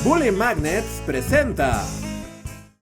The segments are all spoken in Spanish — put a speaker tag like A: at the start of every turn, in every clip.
A: Bully Magnets presenta.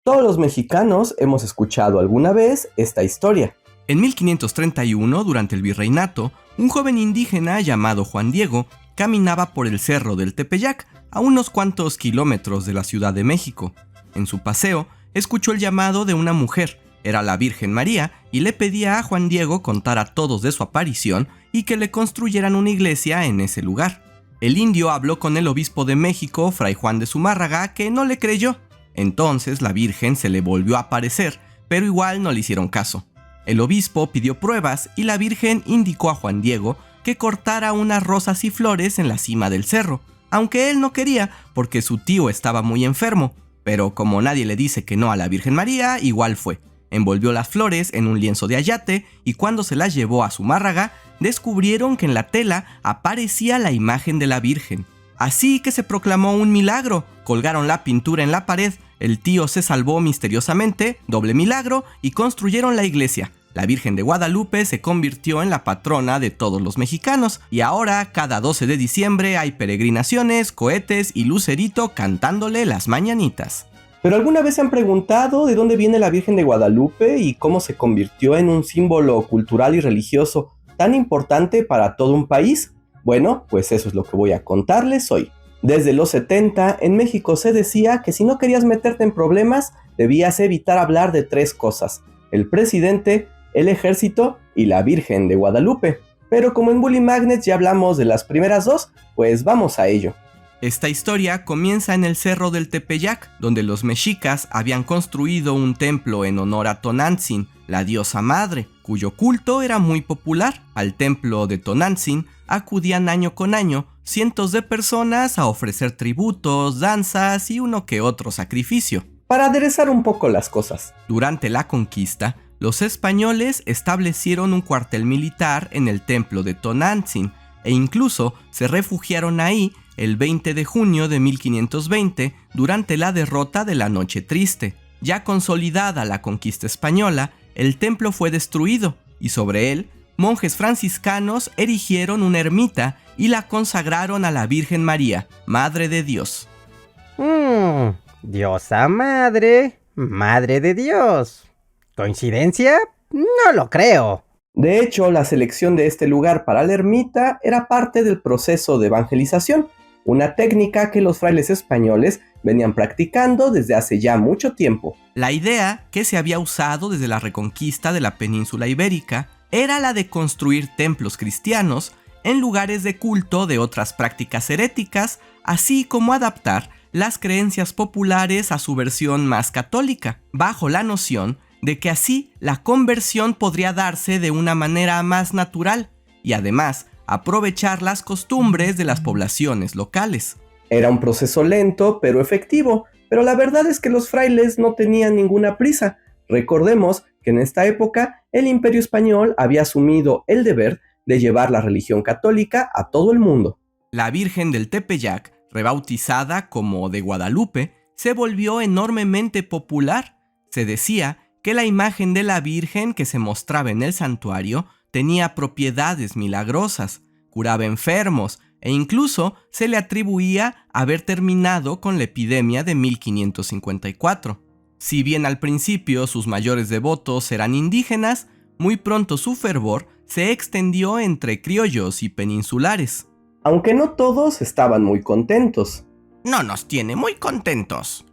B: Todos los mexicanos hemos escuchado alguna vez esta historia.
C: En 1531, durante el virreinato, un joven indígena llamado Juan Diego caminaba por el cerro del Tepeyac, a unos cuantos kilómetros de la Ciudad de México. En su paseo, escuchó el llamado de una mujer. Era la Virgen María y le pedía a Juan Diego contar a todos de su aparición y que le construyeran una iglesia en ese lugar. El indio habló con el obispo de México, Fray Juan de Zumárraga, que no le creyó. Entonces la Virgen se le volvió a aparecer, pero igual no le hicieron caso. El obispo pidió pruebas y la Virgen indicó a Juan Diego que cortara unas rosas y flores en la cima del cerro, aunque él no quería porque su tío estaba muy enfermo. Pero como nadie le dice que no a la Virgen María, igual fue. Envolvió las flores en un lienzo de ayate y cuando se las llevó a Zumárraga, descubrieron que en la tela aparecía la imagen de la Virgen. Así que se proclamó un milagro. Colgaron la pintura en la pared, el tío se salvó misteriosamente, doble milagro, y construyeron la iglesia. La Virgen de Guadalupe se convirtió en la patrona de todos los mexicanos, y ahora cada 12 de diciembre hay peregrinaciones, cohetes y lucerito cantándole las mañanitas.
B: ¿Pero alguna vez se han preguntado de dónde viene la Virgen de Guadalupe y cómo se convirtió en un símbolo cultural y religioso tan importante para todo un país? Bueno, pues eso es lo que voy a contarles hoy. Desde los 70, en México se decía que si no querías meterte en problemas, debías evitar hablar de 3 cosas: el presidente, el ejército y la Virgen de Guadalupe. Pero como en Bully Magnets ya hablamos de las primeras 2, pues vamos a ello.
C: Esta historia comienza en el cerro del Tepeyac, donde los mexicas habían construido un templo en honor a Tonantzin, la diosa madre, cuyo culto era muy popular. Al templo de Tonantzin acudían año con año cientos de personas a ofrecer tributos, danzas y uno que otro sacrificio.
B: Para aderezar un poco las cosas.
C: Durante la conquista, los españoles establecieron un cuartel militar en el templo de Tonantzin e incluso se refugiaron ahí el 20 de junio de 1520 durante la derrota de la Noche Triste. Ya consolidada la conquista española, el templo fue destruido y sobre él, monjes franciscanos erigieron una ermita y la consagraron a la Virgen María, Madre de Dios.
D: Diosa Madre, Madre de Dios. ¿Coincidencia? No lo creo.
B: De hecho, la selección de este lugar para la ermita era parte del proceso de evangelización, una técnica que los frailes españoles venían practicando desde hace ya mucho tiempo.
C: La idea, que se había usado desde la reconquista de la península ibérica, era la de construir templos cristianos en lugares de culto de otras prácticas heréticas, así como adaptar las creencias populares a su versión más católica, bajo la noción de que así la conversión podría darse de una manera más natural y además aprovechar las costumbres de las poblaciones locales.
B: Era un proceso lento pero efectivo, pero la verdad es que los frailes no tenían ninguna prisa. Recordemos que en esta época el Imperio Español había asumido el deber de llevar la religión católica a todo el mundo.
C: La Virgen del Tepeyac, rebautizada como de Guadalupe, se volvió enormemente popular. Se decía que la imagen de la Virgen que se mostraba en el santuario tenía propiedades milagrosas, curaba enfermos e incluso se le atribuía haber terminado con la epidemia de 1554. Si bien al principio sus mayores devotos eran indígenas, muy pronto su fervor se extendió entre criollos y peninsulares.
B: Aunque no todos estaban muy contentos.
C: No nos tiene muy contentos.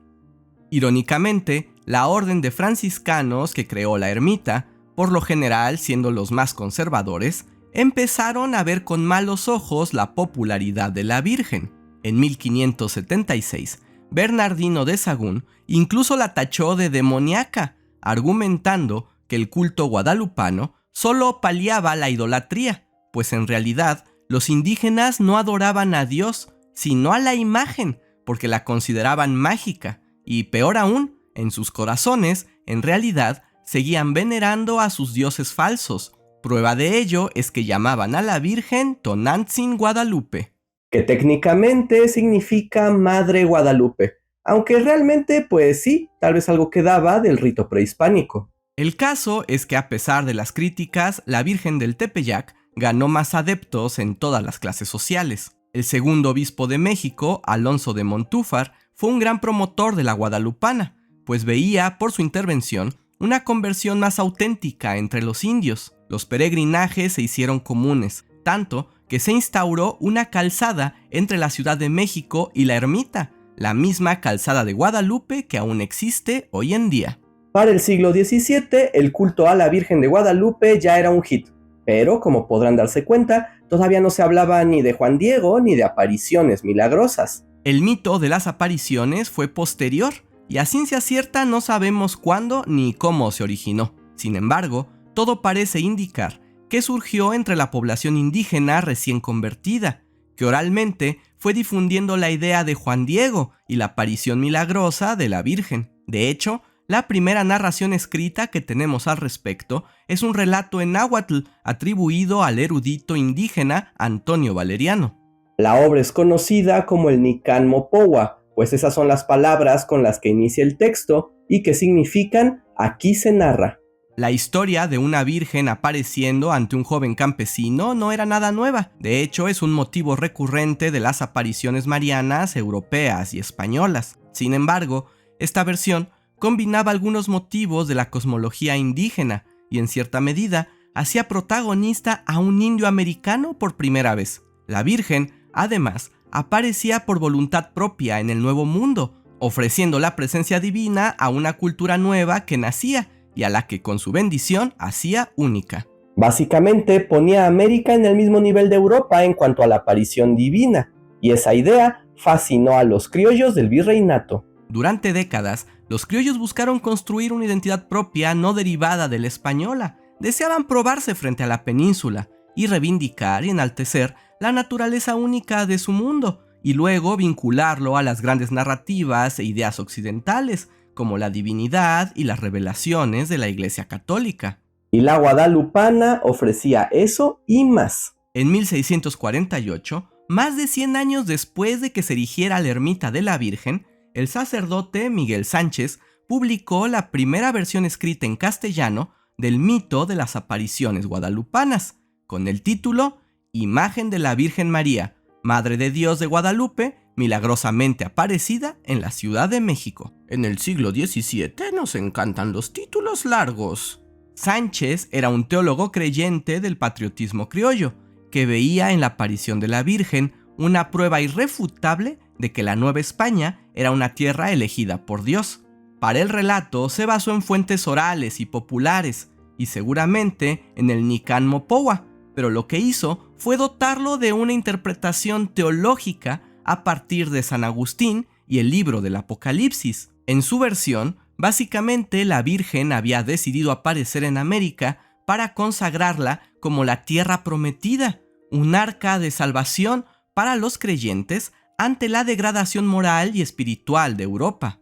C: Irónicamente, la orden de franciscanos que creó la ermita, por lo general siendo los más conservadores, empezaron a ver con malos ojos la popularidad de la Virgen. En 1576, Bernardino de Sahagún incluso la tachó de demoníaca, argumentando que el culto guadalupano solo paliaba la idolatría, pues en realidad los indígenas no adoraban a Dios, sino a la imagen, porque la consideraban mágica, y peor aún, en sus corazones, en realidad, seguían venerando a sus dioses falsos. Prueba de ello es que llamaban a la Virgen Tonantzin Guadalupe,
B: que técnicamente significa Madre Guadalupe, aunque realmente pues sí, tal vez algo quedaba del rito prehispánico.
C: El caso es que a pesar de las críticas, la Virgen del Tepeyac ganó más adeptos en todas las clases sociales. El segundo obispo de México, Alonso de Montúfar, fue un gran promotor de la guadalupana, pues veía por su intervención una conversión más auténtica entre los indios. Los peregrinajes se hicieron comunes, tanto que se instauró una calzada entre la Ciudad de México y la ermita, la misma calzada de Guadalupe que aún existe hoy en día.
B: Para el siglo XVII, el culto a la Virgen de Guadalupe ya era un hit, pero como podrán darse cuenta, todavía no se hablaba ni de Juan Diego ni de apariciones milagrosas.
C: El mito de las apariciones fue posterior, y a ciencia cierta no sabemos cuándo ni cómo se originó. Sin embargo, todo parece indicar que surgió entre la población indígena recién convertida, que oralmente fue difundiendo la idea de Juan Diego y la aparición milagrosa de la Virgen. De hecho, la primera narración escrita que tenemos al respecto es un relato en náhuatl atribuido al erudito indígena Antonio Valeriano.
B: La obra es conocida como el Nican Mopowa, pues esas son las palabras con las que inicia el texto y que significan "aquí se narra".
C: La historia de una virgen apareciendo ante un joven campesino no era nada nueva. De hecho, es un motivo recurrente de las apariciones marianas europeas y españolas. Sin embargo, esta versión combinaba algunos motivos de la cosmología indígena y en cierta medida hacía protagonista a un indio americano por primera vez. La Virgen, además, aparecía por voluntad propia en el Nuevo Mundo, ofreciendo la presencia divina a una cultura nueva que nacía y a la que con su bendición hacía única.
B: Básicamente ponía a América en el mismo nivel de Europa en cuanto a la aparición divina, y esa idea fascinó a los criollos del virreinato.
C: Durante décadas, los criollos buscaron construir una identidad propia no derivada de la española. Deseaban probarse frente a la península y reivindicar y enaltecer la naturaleza única de su mundo, y luego vincularlo a las grandes narrativas e ideas occidentales, como la divinidad y las revelaciones de la Iglesia Católica.
B: Y la guadalupana ofrecía eso y más.
C: En 1648, más de 100 años después de que se erigiera la ermita de la Virgen, el sacerdote Miguel Sánchez publicó la primera versión escrita en castellano del mito de las apariciones guadalupanas, con el título Imagen de la Virgen María, Madre de Dios de Guadalupe, milagrosamente aparecida en la Ciudad de México. En el siglo XVII nos encantan los títulos largos. Sánchez era un teólogo creyente del patriotismo criollo, que veía en la aparición de la Virgen una prueba irrefutable de que la Nueva España era una tierra elegida por Dios. Para el relato se basó en fuentes orales y populares, y seguramente en el Nican Mopowa, pero lo que hizo fue dotarlo de una interpretación teológica a partir de San Agustín y el libro del Apocalipsis. En su versión, básicamente la Virgen había decidido aparecer en América para consagrarla como la tierra prometida, un arca de salvación para los creyentes ante la degradación moral y espiritual de Europa.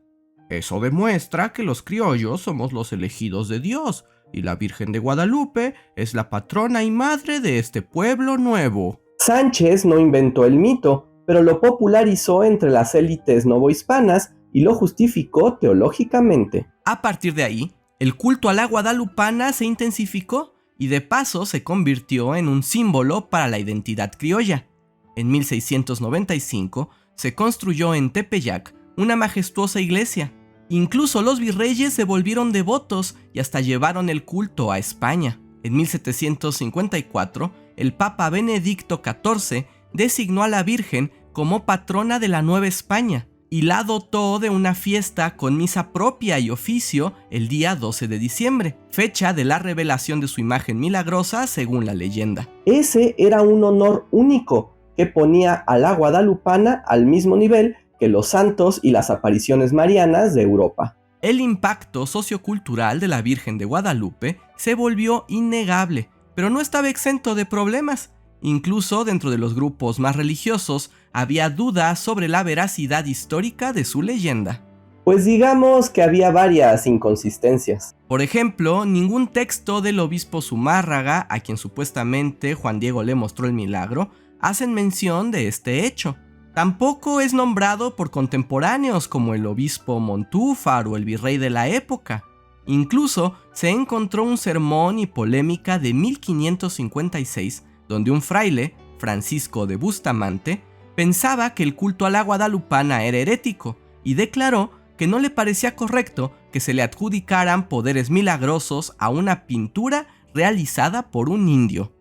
C: Eso demuestra que los criollos somos los elegidos de Dios, y la Virgen de Guadalupe es la patrona y madre de este pueblo nuevo.
B: Sánchez no inventó el mito, pero lo popularizó entre las élites novohispanas y lo justificó teológicamente.
C: A partir de ahí, el culto a la guadalupana se intensificó y de paso se convirtió en un símbolo para la identidad criolla. En 1695 se construyó en Tepeyac una majestuosa iglesia. Incluso los virreyes se volvieron devotos y hasta llevaron el culto a España. En 1754, el Papa Benedicto XIV designó a la Virgen como patrona de la Nueva España y la dotó de una fiesta con misa propia y oficio el día 12 de diciembre, fecha de la revelación de su imagen milagrosa según la leyenda.
B: Ese era un honor único que ponía a la guadalupana al mismo nivel que los santos y las apariciones marianas de Europa.
C: El impacto sociocultural de la Virgen de Guadalupe se volvió innegable, pero no estaba exento de problemas. Incluso dentro de los grupos más religiosos había dudas sobre la veracidad histórica de su leyenda.
B: Pues digamos que había varias inconsistencias.
C: Por ejemplo, ningún texto del obispo Zumárraga, a quien supuestamente Juan Diego le mostró el milagro, hacen mención de este hecho. Tampoco es nombrado por contemporáneos como el obispo Montúfar o el virrey de la época. Incluso se encontró un sermón y polémica de 1556, donde un fraile, Francisco de Bustamante, pensaba que el culto a la guadalupana era herético y declaró que no le parecía correcto que se le adjudicaran poderes milagrosos a una pintura realizada por un indio.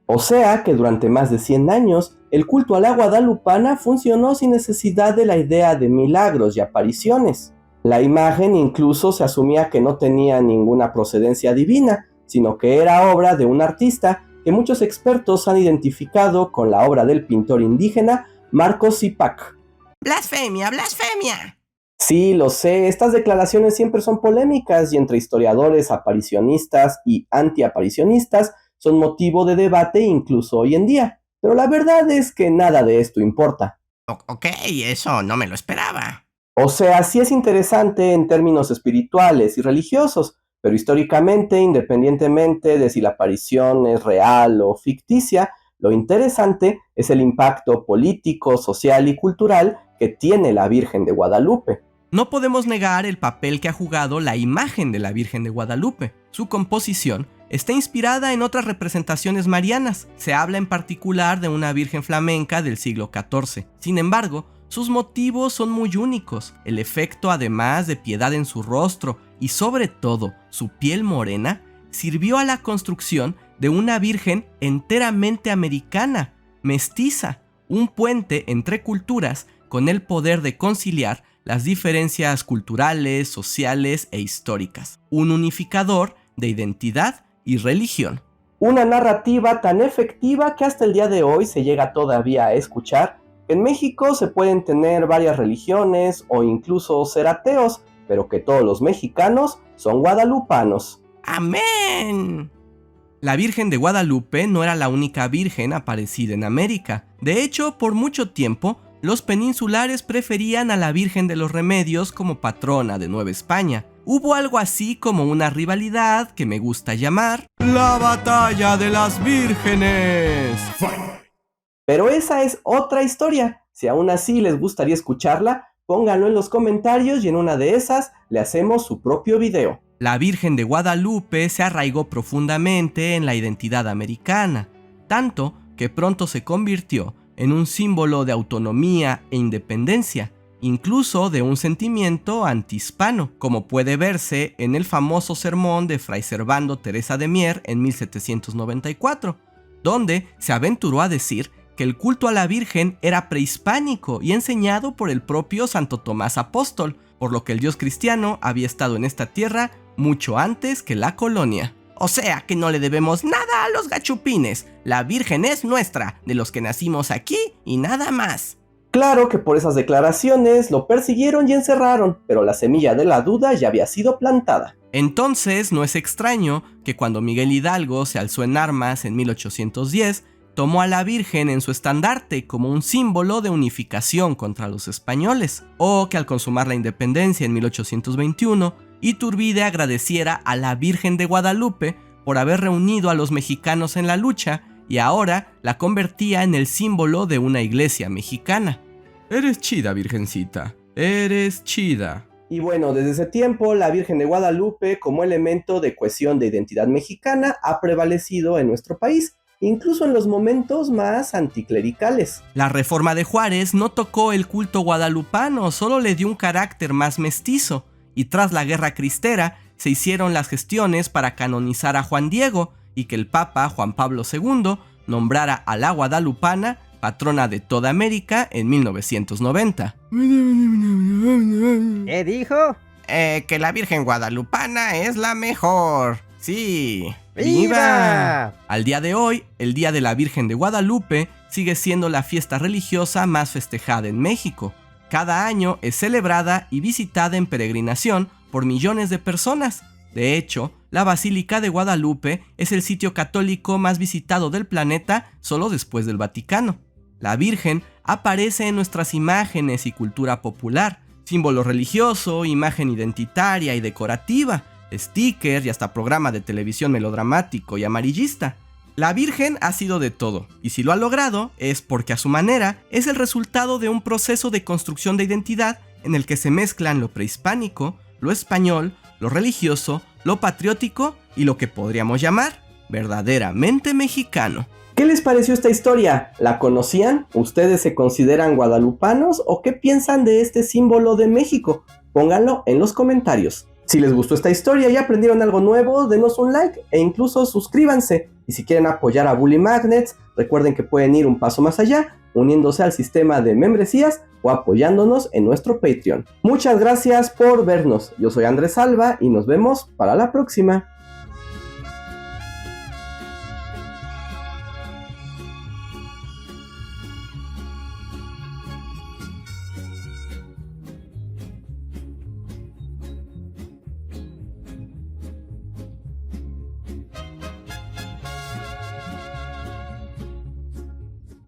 B: O sea que durante más de 100 años, el culto a la guadalupana funcionó sin necesidad de la idea de milagros y apariciones. La imagen incluso se asumía que no tenía ninguna procedencia divina, sino que era obra de un artista que muchos expertos han identificado con la obra del pintor indígena Marco Cípac.
C: ¡Blasfemia, blasfemia!
B: Sí, lo sé, estas declaraciones siempre son polémicas y entre historiadores aparicionistas y antiaparicionistas son motivo de debate incluso hoy en día. Pero la verdad es que nada de esto importa.
C: Ok, eso no me lo esperaba.
B: O sea, sí es interesante en términos espirituales y religiosos, pero históricamente, independientemente de si la aparición es real o ficticia, lo interesante es el impacto político, social y cultural que tiene la Virgen de Guadalupe.
C: No podemos negar el papel que ha jugado la imagen de la Virgen de Guadalupe. Su composición está inspirada en otras representaciones marianas. Se habla en particular de una Virgen flamenca del siglo XIV. Sin embargo, sus motivos son muy únicos. El efecto, además de piedad en su rostro y sobre todo su piel morena, sirvió a la construcción de una Virgen enteramente americana, mestiza, un puente entre culturas con el poder de conciliar las diferencias culturales, sociales e históricas. Un unificador de identidad y religión.
B: Una narrativa tan efectiva que hasta el día de hoy se llega todavía a escuchar. En México se pueden tener varias religiones o incluso ser ateos, pero que todos los mexicanos son guadalupanos.
C: ¡Amén! La Virgen de Guadalupe no era la única virgen aparecida en América. De hecho, por mucho tiempo, los peninsulares preferían a la Virgen de los Remedios como patrona de Nueva España. Hubo algo así como una rivalidad que me gusta llamar la Batalla de las Vírgenes.
B: Pero esa es otra historia. Si aún así les gustaría escucharla, pónganlo en los comentarios y en una de esas le hacemos su propio video.
C: La Virgen de Guadalupe se arraigó profundamente en la identidad americana, tanto que pronto se convirtió en un símbolo de autonomía e independencia, incluso de un sentimiento antihispano, como puede verse en el famoso sermón de Fray Servando Teresa de Mier en 1794, donde se aventuró a decir que el culto a la Virgen era prehispánico y enseñado por el propio Santo Tomás Apóstol, por lo que el Dios cristiano había estado en esta tierra mucho antes que la colonia. O sea que no le debemos nada a los gachupines. La Virgen es nuestra, de los que nacimos aquí y nada más.
B: Claro que por esas declaraciones lo persiguieron y encerraron, pero la semilla de la duda ya había sido plantada.
C: Entonces no es extraño que cuando Miguel Hidalgo se alzó en armas en 1810, tomó a la Virgen en su estandarte como un símbolo de unificación contra los españoles, o que al consumar la independencia en 1821, Iturbide agradeciera a la Virgen de Guadalupe por haber reunido a los mexicanos en la lucha y ahora la convertía en el símbolo de una iglesia mexicana. Eres chida, Virgencita, eres chida.
B: Y bueno, desde ese tiempo la Virgen de Guadalupe como elemento de cohesión de identidad mexicana ha prevalecido en nuestro país, incluso en los momentos más anticlericales.
C: La reforma de Juárez no tocó el culto guadalupano, solo le dio un carácter más mestizo. Y tras la Guerra Cristera se hicieron las gestiones para canonizar a Juan Diego y que el Papa Juan Pablo II nombrara a la guadalupana patrona de toda América en 1990.
D: ¿Qué dijo?
C: Que la Virgen guadalupana es la mejor. Sí.
D: ¡Viva!
C: Al día de hoy, el Día de la Virgen de Guadalupe sigue siendo la fiesta religiosa más festejada en México. Cada año es celebrada y visitada en peregrinación por millones de personas. De hecho, la Basílica de Guadalupe es el sitio católico más visitado del planeta solo después del Vaticano. La Virgen aparece en nuestras imágenes y cultura popular, símbolo religioso, imagen identitaria y decorativa, sticker y hasta programa de televisión melodramático y amarillista. La Virgen ha sido de todo, y si lo ha logrado es porque a su manera es el resultado de un proceso de construcción de identidad en el que se mezclan lo prehispánico, lo español, lo religioso, lo patriótico y lo que podríamos llamar verdaderamente mexicano.
B: ¿Qué les pareció esta historia? ¿La conocían? ¿Ustedes se consideran guadalupanos o qué piensan de este símbolo de México? Pónganlo en los comentarios. Si les gustó esta historia y aprendieron algo nuevo, denos un like e incluso suscríbanse. Y si quieren apoyar a Bully Magnets, recuerden que pueden ir un paso más allá, uniéndose al sistema de membresías o apoyándonos en nuestro Patreon. Muchas gracias por vernos. Yo soy Andrés Alba y nos vemos para la próxima.